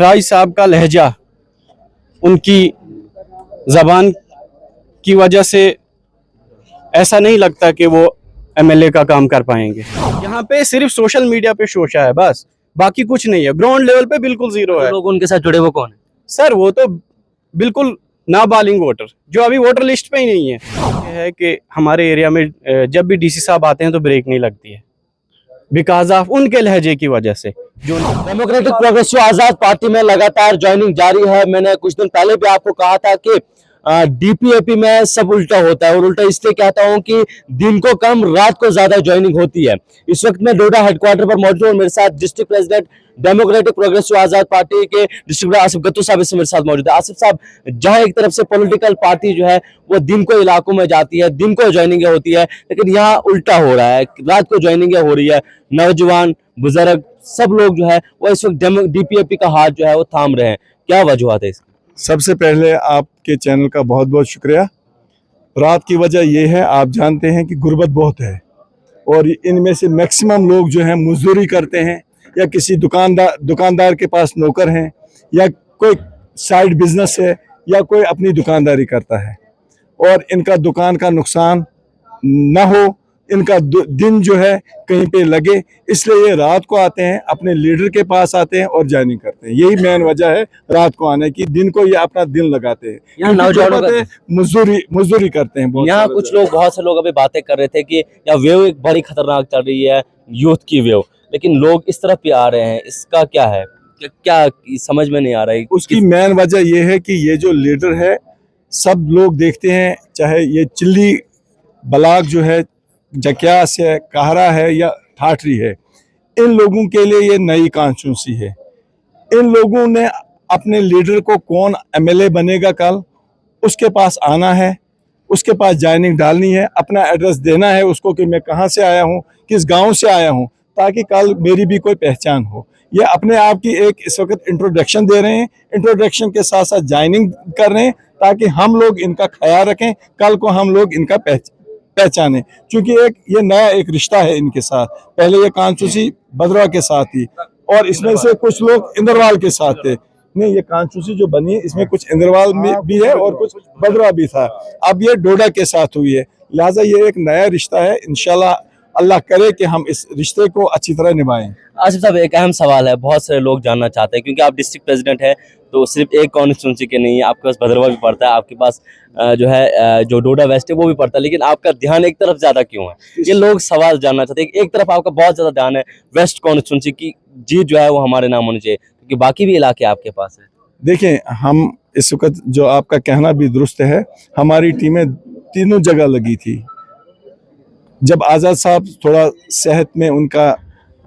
महराज साहब का लहजा, उनकी ज़बान की वजह से ऐसा नहीं लगता कि वो एमएलए का काम कर पाएंगे। यहाँ पे सिर्फ सोशल मीडिया पे शोशा है बस, बाकी कुछ नहीं है। ग्राउंड लेवल पे बिल्कुल जीरो है। लोग उनके साथ जुड़े वो कौन है? सर वो तो बिल्कुल नाबालिग वोटर, जो अभी वोटर लिस्ट पे ही नहीं है। ये है कि हमारे एरिया में जब भी डीसी साहब आते हैं तो ब्रेक नहीं लगती है, बिकॉज ऑफ उनके लहजे की वजह से। जो डेमोक्रेटिक प्रोग्रेसिव आजाद पार्टी में लगातार ज्वाइनिंग जारी है। मैंने कुछ दिन पहले भी आपको कहा था कि डीपीएपी में सब उल्टा होता है, और उल्टा इसलिए कहता हूं कि दिन को कम रात को ज्यादा ज्वाइनिंग होती है। इस वक्त मैं डोडा हेडक्वार्टर पर मौजूद हूं। मेरे साथ डिस्ट्रिक्ट प्रेसिडेंट डेमोक्रेटिक प्रोग्रेसिव आजाद पार्टी के डिस्ट्रिक्ट आसिफ गत्तू साहब इससे मेरे साथ मौजूद है। आसिफ साहब, जहां एक तरफ से पॉलिटिकल पार्टी जो है वो दिन को इलाकों में जाती है, दिन को ज्वाइनिंग होती है, लेकिन यहाँ उल्टा हो रहा है, रात को ज्वाइनिंग हो रही है। नौजवान, बुजुर्ग, सब लोग जो है वो इस वक्त डीपीएपी का हाथ जो है वो थाम रहे हैं। क्या वजूहत है इसकी? सबसे पहले आपके चैनल का बहुत बहुत शुक्रिया। रात की वजह यह है, आप जानते हैं कि गुर्बत बहुत है और इनमें से मैक्सिमम लोग जो हैं मजदूरी करते हैं, या किसी दुकानदार के पास नौकर हैं, या कोई साइड बिजनेस है, या कोई अपनी दुकानदारी करता है, और इनका दुकान का नुकसान ना हो, इनका दिन जो है कहीं पे लगे, इसलिए ये रात को आते हैं, अपने लीडर के पास आते हैं और ज्वाइनिंग करते हैं। यही मेन वजह है रात को आने की। दिन को ये अपना दिन लगाते हैं, यहाँ नौजवानों मजदूरी करते हैं। यहाँ बहुत से लोग अभी बातें कर रहे थे कि या वेव एक बड़ी खतरनाक चल रही है, यूथ की वेव, लेकिन लोग इस तरफ भी आ रहे हैं। इसका क्या है? क्या समझ में नहीं आ रहा है। उसकी मेन वजह यह है कि ये जो लीडर है, सब लोग देखते हैं, चाहे ये चिल्ली ब्लॉक जो है, जक्यास है, कहरा है या ठाठरी है, इन लोगों के लिए ये नई कॉन्स्टिट्यूंसी है। इन लोगों ने अपने लीडर को, कौन एमएलए बनेगा कल, उसके पास आना है, उसके पास ज्वाइनिंग डालनी है, अपना एड्रेस देना है उसको कि मैं कहाँ से आया हूँ, किस गांव से आया हूँ, ताकि कल मेरी भी कोई पहचान हो। ये अपने आप की एक इस वक्त इंट्रोडक्शन दे रहे हैं, इंट्रोडक्शन के साथ साथ ज्वाइनिंग कर रहे हैं, ताकि हम लोग इनका ख्याल रखें, कल को हम लोग इनका पहचाने। क्योंकि ये नया एक रिश्ता है इनके साथ। पहले ये कॉन्स्टिट्यूंसी भद्रवा के साथ थी, और इसमें से कुछ लोग इंद्रवाल के साथ थे। नहीं, ये कॉन्स्टिट्यूंसी जो बनी है इसमें कुछ इंद्रवाल में भी है और कुछ भद्रवा भी था। अब ये डोडा के साथ हुई है, लिहाजा ये एक नया रिश्ता है। इंशाल्लाह अल्लाह करे कि हम इस रिश्ते को अच्छी तरह निभाएं। आसिफ साहब, एक अहम सवाल है, बहुत सारे लोग जानना चाहते हैं, क्योंकि आप डिस्ट्रिक्ट प्रेसिडेंट हैं तो सिर्फ एक कॉन्स्टिट्यूंसी के नहीं है, आपके पास भद्रवा भी पड़ता है, आपके पास जो है जो डोडा वेस्ट है वो भी पड़ता है, लेकिन आपका ध्यान एक तरफ ज्यादा क्यों है? ये लोग सवाल जानना चाहते हैं। एक तरफ आपका बहुत ज्यादा ध्यान है वेस्ट कॉन्स्टिट्यूंसी की जीत जो है वो हमारे नाम होनी चाहिए, क्योंकि बाकी भी इलाके आपके पास है। देखें, हम इस वक्त, जो आपका कहना भी दुरुस्त है, हमारी टीमें तीनों जगह लगी थी। जब आज़ाद साहब थोड़ा सेहत में उनका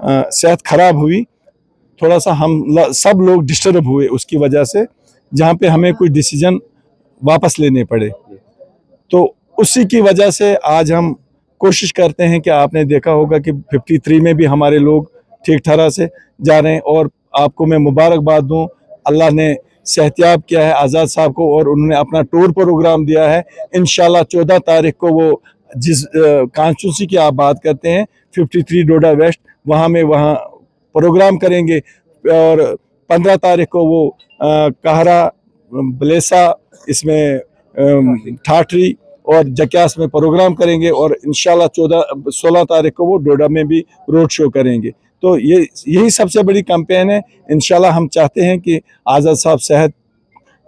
सेहत खराब हुई, थोड़ा सा हम सब लोग डिस्टर्ब हुए उसकी वजह से, जहाँ पे हमें कुछ डिसीजन वापस लेने पड़े। तो उसी की वजह से आज हम कोशिश करते हैं कि आपने देखा होगा कि 53 में भी हमारे लोग ठीक ठाक से जा रहे हैं। और आपको मैं मुबारकबाद दूं, अल्लाह ने सेहतियाब किया है आज़ाद साहब को, और उन्होंने अपना टूर प्रोग्राम दिया है। इंशाल्लाह 14 तारीख को वो जिस कॉन्स्टिट्यूंसी की आप बात करते हैं, 53 डोडा वेस्ट, वहाँ प्रोग्राम करेंगे। और 15 तारीख को वो कहरा, बलेसा, इसमें ठाठरी और जक्यास में प्रोग्राम करेंगे, और इंशाल्लाह 16 तारीख को वो डोडा में भी रोड शो करेंगे। तो यही सबसे बड़ी कैंपेन है। इंशाल्लाह हम चाहते हैं कि आज़ाद साहब सेहत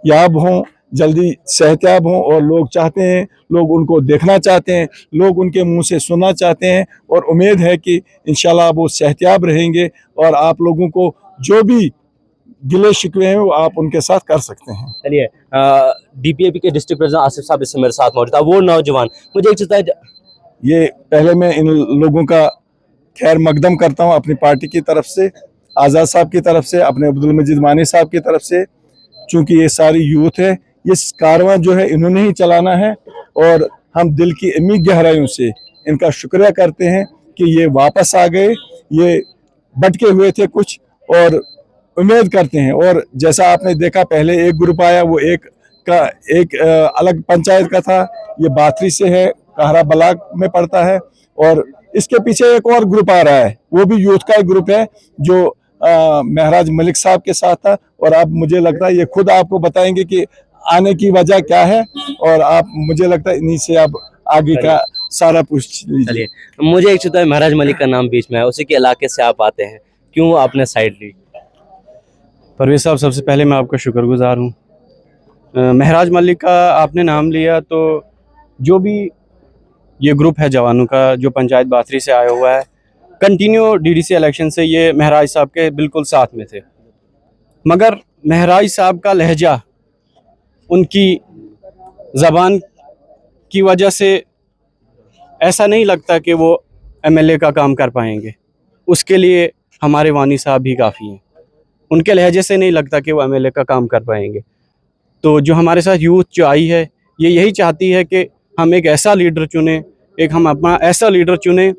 याब हों, जल्दी सेहतयाब हों, और लोग चाहते हैं, लोग उनको देखना चाहते हैं, लोग उनके मुंह से सुनना चाहते हैं, और उम्मीद है कि इंशाल्लाह वो सेहतयाब रहेंगे, और आप लोगों को जो भी गिले शिकवे हैं वो आप उनके साथ कर सकते हैं। चलिए, डीपीएपी के डिस्ट्रिक्ट प्रेसिडेंट आसिफ साहब इससे मेरे साथ मौजूद था। वो नौजवान, मुझे एक चीज, ये पहले मैं इन लोगों का खैर मकदम करता हूँ अपनी पार्टी की तरफ से, आज़ाद साहब की तरफ से, अपने अब्दुल मजीद मानी साहब की तरफ से, चूँकि ये सारी यूथ है, ये कारवां जो है इन्होंने ही चलाना है, और हम दिल की इतनी गहराइयों से इनका शुक्रिया करते हैं कि ये वापस आ गए। ये भटके हुए थे कुछ, और उम्मीद करते हैं, और जैसा आपने देखा पहले एक ग्रुप आया, वो एक अलग पंचायत का था, ये बाथरी से है, कहरा ब्लॉक में पड़ता है, और इसके पीछे एक और ग्रुप आ रहा है, वो भी यूथ का एक ग्रुप है, जो महराज मलिक साहब के साथ था, और अब मुझे लगता है ये खुद आपको बताएंगे कि आने की वजह क्या है, और आप मुझे लगता है इन्हीं से आप आगे का सारा पूछ लीजिए। चलिए, मुझे एक चुता है महराज मलिक का नाम बीच में है, उसी के इलाके से आप आते हैं, क्यों आपने साइड ली? परवेज साहब, सबसे पहले मैं आपका शुक्रगुजार हूँ। महराज मलिक का आपने नाम लिया तो जो भी ये ग्रुप है जवानों का जो पंचायत बाथरी से आया हुआ है, कंटिन्यू डीडीसी इलेक्शन से ये महराज साहब के बिल्कुल साथ में थे, मगर महराज साहब का लहजा, उनकी ज़बान की वजह से ऐसा नहीं लगता कि वो एमएलए का काम कर पाएंगे। उसके लिए हमारे वानी साहब भी काफ़ी हैं। उनके लहजे से नहीं लगता कि वो एमएलए का काम कर पाएंगे। तो जो हमारे साथ यूथ जो आई है, ये यही चाहती है कि हम एक ऐसा लीडर चुने, हम अपना ऐसा लीडर चुने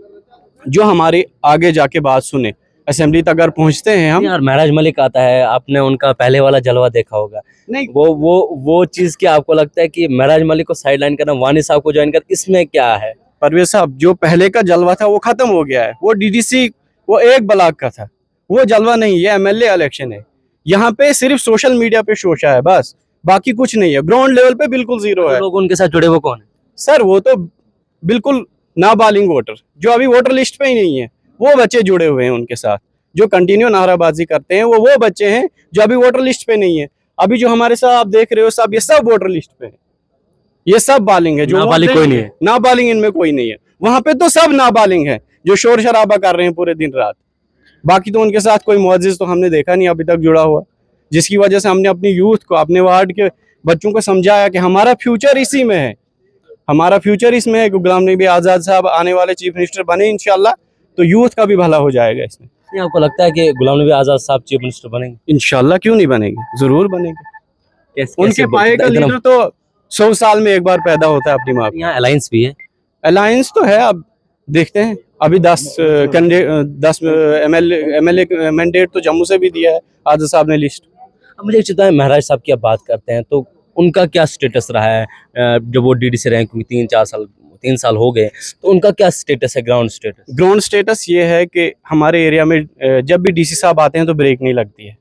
जो हमारे आगे जाके बात सुने। असेंबली तक अगर पहुंचते हैं हम, यार महराज मलिक आता है, आपने उनका पहले वाला जलवा देखा होगा, नहीं वो चीज क्या आपको लगता है कि महराज मलिक को साइडलाइन करना, वानी साहब को ज्वाइन करना, इसमें क्या है? परवेज साहब, जो पहले का जलवा था वो खत्म हो गया है। वो डीडीसी वो एक ब्लॉक का था, वो जलवा नहीं, ये एमएलए इलेक्शन है। यहाँ पे सिर्फ सोशल मीडिया पे शोशा है बस, बाकी कुछ नहीं है। ग्राउंड लेवल पे बिल्कुल जीरो है। लोग उनके साथ जुड़े वो कौन है? सर वो तो बिल्कुल नाबालिग वोटर, जो अभी वोटर लिस्ट पे ही नहीं है, वो बच्चे जुड़े हुए हैं उनके साथ। जो कंटिन्यू नाराबाजी करते हैं वो बच्चे हैं जो अभी वोटर लिस्ट पे नहीं है। अभी जो हमारे साथ आप देख रहे हो सब, ये सब वोटर लिस्ट पे है, ये सब बालिग है। जो नाबालिग कोई नहीं है? नाबालिग इनमें कोई नहीं है। वहां पे तो सब नाबालिग है जो शोर शराबा कर रहे हैं पूरे दिन रात। बाकी तो उनके साथ कोई मुअज्जिज तो हमने देखा नहीं अभी तक जुड़ा हुआ, जिसकी वजह से हमने अपनी यूथ को, अपने वार्ड के बच्चों को समझाया कि हमारा फ्यूचर इसी में है, हमारा फ्यूचर इसमें है कि गुलाम नबी आज़ाद साहब आने वाले चीफ मिनिस्टर बने इंशाल्लाह, तो यूथ का भी भला हो जाएगा इसमें। नहीं, आपको लगता है कि गुलाम नबी आजाद साहब चीफ मिनिस्टर बनेंगे? इंशाल्लाह, क्यों नहीं बनेंगे, जरूर बनेंगे। उनके पाए का इतना- लीडर तो 100 साल में एक बार पैदा होता है अपनी माँ पे। यहाँ अलायंस भी है? अलायंस तो है, अब देखते हैं। अभी 10 एमएलए मैंडेट तो जम्मू से भी दिया है आज़ाद साहब ने लिस्ट। अब मुझे एक चीज़ है, महराज साहब की आप बात करते हैं तो उनका क्या स्टेटस रहा है? जब वो डीडी से रहे, क्योंकि 3 साल हो गए, तो उनका क्या स्टेटस है, ग्राउंड स्टेटस? ग्राउंड स्टेटस ये है कि हमारे एरिया में जब भी डीसी साहब आते हैं तो ब्रेक नहीं लगती है,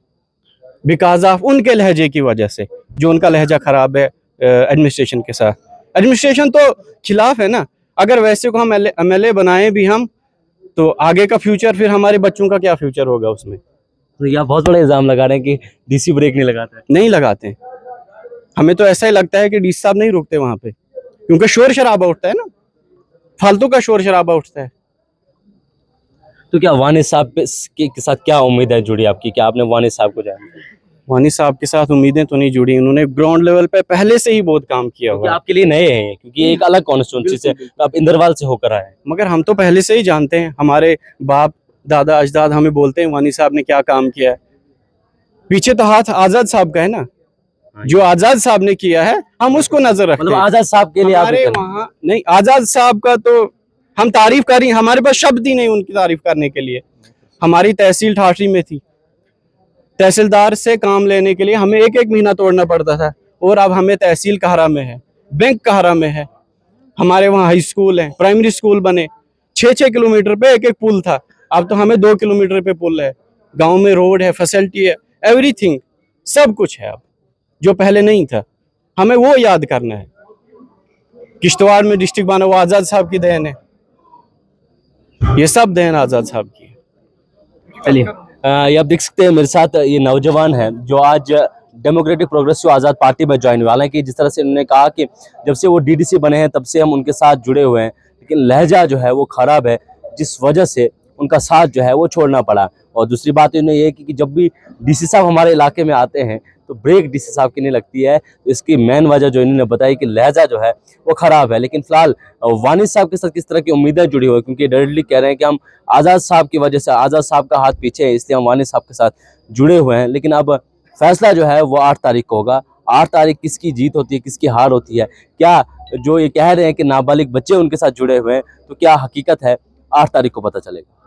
बिकॉज ऑफ उनके लहजे की वजह से। जो उनका लहजा खराब है एडमिनिस्ट्रेशन के साथ, एडमिनिस्ट्रेशन तो खिलाफ है ना। अगर वैसे को हम एमएलए बनाएं भी हम, तो आगे का फ्यूचर, फिर हमारे बच्चों का क्या फ्यूचर होगा उसमें। तो यह बहुत बड़ा इल्जाम लगा रहे हैं कि डीसी ब्रेक नहीं लगाता है। नहीं लगाते हैं। हमें तो ऐसा ही लगता है कि डीसी साहब नहीं रुकते वहां पे, क्योंकि शोर शराबा उठता है ना, फालतू का शोर शराबा उठता है। तो क्या वानी साहब के साथ क्या उम्मीद है जुड़ी आपकी, क्या आपने वानी साहब को जाना? वानी साहब के साथ उम्मीदें तो नहीं जुड़ी, उन्होंने ग्राउंड लेवल पे पहले से ही बहुत काम किया हुआ क्योंकि है। आपके लिए नए हैं, क्योंकि एक अलग कॉन्स्टिट्यूंसी से, तो आप इंदरवाल से होकर आए हैं। मगर हम तो पहले से ही जानते हैं, हमारे बाप दादा अजदाद हमें बोलते हैं वानी साहब ने क्या काम किया है। पीछे तो हाथ आजाद साहब का है ना, जो आजाद साहब ने किया है हम उसको नजर रखते मतलब हैं। आजाद साहब के लिए आप हमारे वहाँ नहीं, आजाद साहब का तो हम तारीफ करें, हमारे पास शब्द ही नहीं उनकी तारीफ करने के लिए। हमारी तहसील ठाठरी में थी, तहसीलदार से काम लेने के लिए हमें 1-1 महीना तोड़ना पड़ता था, और अब हमें तहसील कहरा में है, बैंक कहरा में है। हमारे वहाँ हाई स्कूल है, प्राइमरी स्कूल बने, 6-6 किलोमीटर पे 1-1 पुल था, अब तो हमें 2 किलोमीटर पे पुल है। गांव में रोड है, फैसिलिटी है, एवरीथिंग, सब कुछ है अब, जो पहले नहीं था। हमें वो याद करना है। किश्तवाड़ में डिस्ट्रिक्ट बना वो आज़ाद साहब की देन है, ये सब देन आज़ाद साहब की है। चलिए, ये आप देख सकते हैं मेरे साथ ये नौजवान है जो आज डेमोक्रेटिक प्रोग्रेसिव आज़ाद पार्टी में ज्वाइन हुआ। हालांकि जिस तरह से उन्होंने कहा कि जब से वो डीडीसी बने हैं तब से हम उनके साथ जुड़े हुए हैं, लेकिन लहजा जो है वो खराब है, जिस वजह से उनका साथ जो है वो छोड़ना पड़ा। और दूसरी बात इन्होंने ये की कि जब भी डीसी साहब हमारे इलाके में आते हैं तो ब्रेक डीसी साहब की नहीं लगती है। तो इसकी मेन वजह जो इन्होंने बताई कि लहजा जो है वो खराब है। लेकिन फिलहाल वानी साहब के साथ किस तरह की उम्मीदें जुड़ी हुई है, क्योंकि डायरेक्टली कह रहे हैं कि हम आज़ाद साहब की वजह से, आज़ाद साहब का हाथ पीछे है, इसलिए हम वानी साहब के साथ जुड़े हुए हैं। लेकिन अब फैसला जो है वो 8 तारीख को होगा। 8 तारीख किसकी जीत होती है, किसकी हार होती है, क्या जो ये कह रहे हैं कि नाबालिग बच्चे उनके साथ जुड़े हुए हैं, तो क्या हकीकत है, 8 तारीख को पता चलेगा।